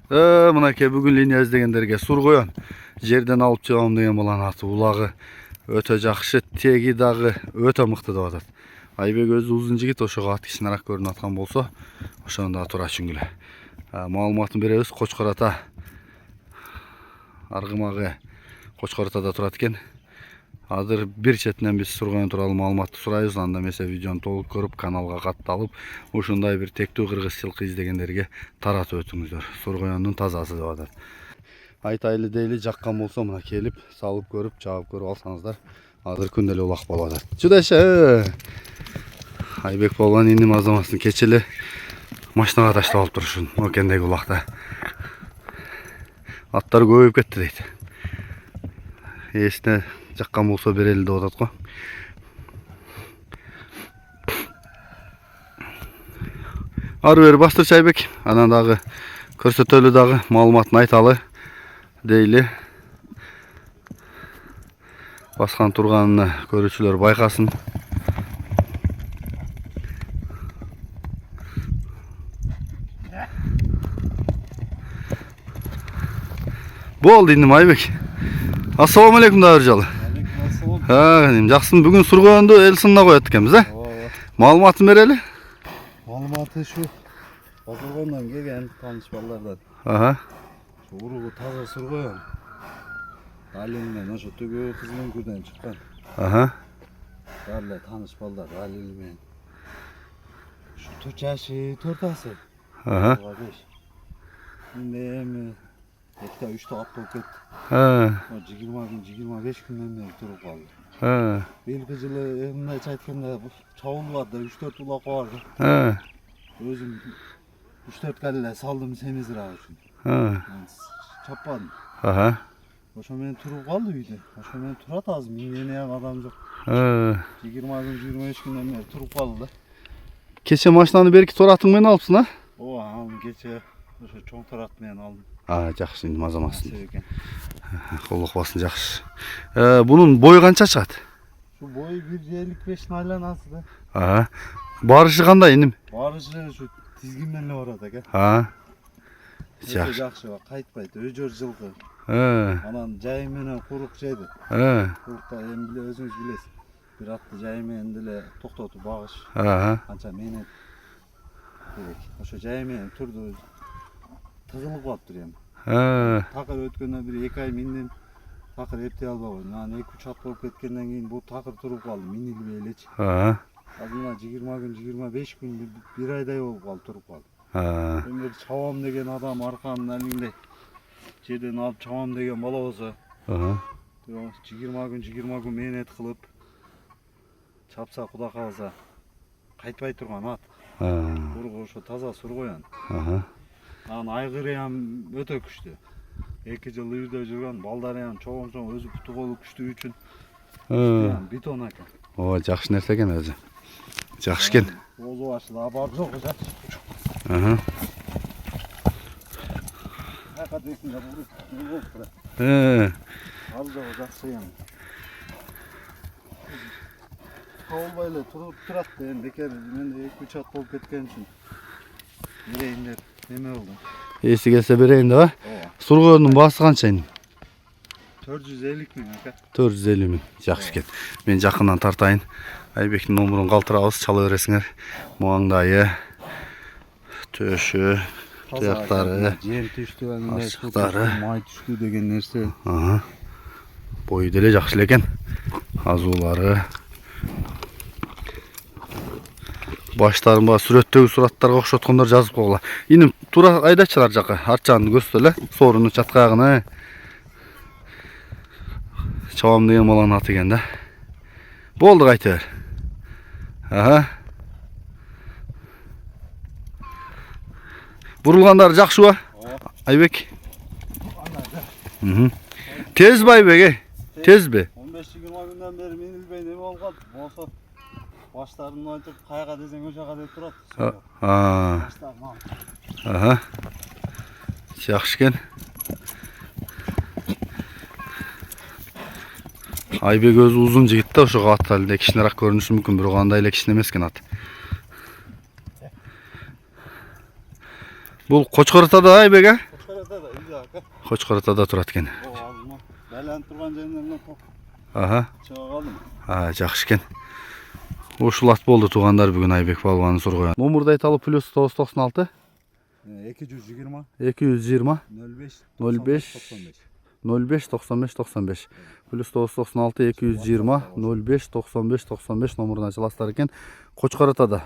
Мынакей бүгүн линия издегендерге Сургоян жерден алып чыгам деген баланын аты. Улагы өтө жакшы, теги дагы өтө мыкты деп атат. Айбек өзү узун жигит, ошого ат кичинерээк көрүнүп аткан болсо, ошондо тура чүңүлө. Маалыматын беребиз. Кочкор ата аргымагы Кочкор атада турат экен. Азыр бир четинен биз Сургоян тууралуу маалыматты сурайбыз. Анда эмесе видеону толук көрүп, каналга катталып, ушундай бир тектүү кыргыз жылкы издегендерге таратып өтүңүздөр. Сургояндын тазасы деп атат. Айтайлы дейли жаккан болсо мына келип, салып көрүп, жаап көрүп алсаңыздар. Азыр күн деле улак болуп атат. Чудеша! Айбек болгон иним азаматтын кечели машинага таштап алып турушун Окендеги улакта. Аттар көбөйүп кетти дейт. Эсине жаккан болсо берели деп атат го. Ары бери бастырчы Айбек. Анан дагы көрсөтөлү дагы маалыматын айталы дейли. Баскан турганын көрүүчүлөр байкасын. Болду иним Айбек. Ассаламу алейкум да жалы. Жаксын, бүгүн Сургоянды эл сынына коет экенбиз, Маалыматын берели. Маалыматы ушу Базаргондон келген тааныш балдардан. Уругу таза Сургоян. Алиммен ошо түгө кызмымкүдөн чыккан. Баары тааныш балдар Алиммен. Ушу 4 жашы, 4 асы. Эми 2-3 ат болуп кетти. 20-25 күндөн бери туруп калды. Биылкы жылы мындайча айтканда чабылбады, 3-4 улак барды. Өзүм 3-4 галле салдым семизирак үчүн. Чаппадым. Ошо менен туруп калды үйдө. Ошо менен турат азыр, минген адам жок. 20 күн, 25 күндөн бери туруп калды да. Кече машинаны берки торатың менен алыпсың, Аны кече ошо чоң торат менен алдым. Жакшы, иним азаматсың. Колдук бассын, жакшы. Бунун бою канча чыгат? Şu boyu 1.55'in aylanası da. Barışı kандай inim? Barışı şu dizginmenle orada gel. Жақсы. Жақсы var, kayıtmaydı. Öcör жылқы. Anan jaymenен kuruk şeydi. Kurukta hem bile özünüz bilesiz. Bir attı jaymen dile toktotу bağış. Ança menet gerek. Oşo jaymen turdu. Tızılık bap duruyum. Takır ötkönden bir 2 ay mindim. Takır epti albağın. Yani 2-3 at bolup ketkenden keyin bu takır turup kaldı. Minilip eyleç. Azına 20 gün, 25 gün, bir ayday olup kaldı, turup kaldı. Ben bir çavam degen adam arkanın elinde жерден alıp çavam degen bala olsa 20 gün menet kılıp çapsa kuda kalsa kaytpay turgan at. Burgu şu taza Surgoyan. Anın aygırıyam öte küçtü. 2 yıl uyda жүрген балдарıyam çoğun özü putu kolu küçtüğü için bir ton aka. Жақсы нәрсе екен өзі. Жақсы екен. Озу ашыда абар жоқ жақсы. Hakikaten bu yok bura. Aldı o жақсы yani. Olbayla turat ben bekar ben de 2-3 at bolup ketken için. Yüreğimde neme oldu. Esi gelse bereyim de va. Surgoyondун басы канча ини? 450 bin aka. 450 bin. Жақсы екен. Мен жақыннан тартайын. Айбектің номерін қалтырабыз, чала бересіңер. Маңдайы, төші, тұяқтары, ашықтары, май түштү деген нерсе. Бойы деле жақсы екен. Азулары. Баштарын ба сүрөттөгү сураттарга окшоткондор жазып койгула. Иним тура айдачылар жака, арчаны көрсөтөлө, сооруну чаткагына. Çavam деген маланын аты экен да. Болду кайтыр. Бурулгандар жакшы ба? Айбек. Тезби Айбек, Тезби? 15-20 günden beri minilbey neme olup kaldı. Болсо баштарын айтып кайга десең о жака деп турат. Жакшы экен. Айбек өзү узун жигит да, ошого ат эле кичинерээк көрүнүшү мүмкүн, бирок андай эле кичине эмес экен ат. Бул Кочкор атада Айбек, Қочқар атада турат экен. Байланып турган жеринен Аха. чыга калдым. Жакшы экен. Ушул ат болду туугандар бүгүн Айбек балбанын сургуян. Номурду айталы +996 220 220 05 05 95 95 +996 220 05 95 95 номурун ачыласыздар экен. Қочқар атада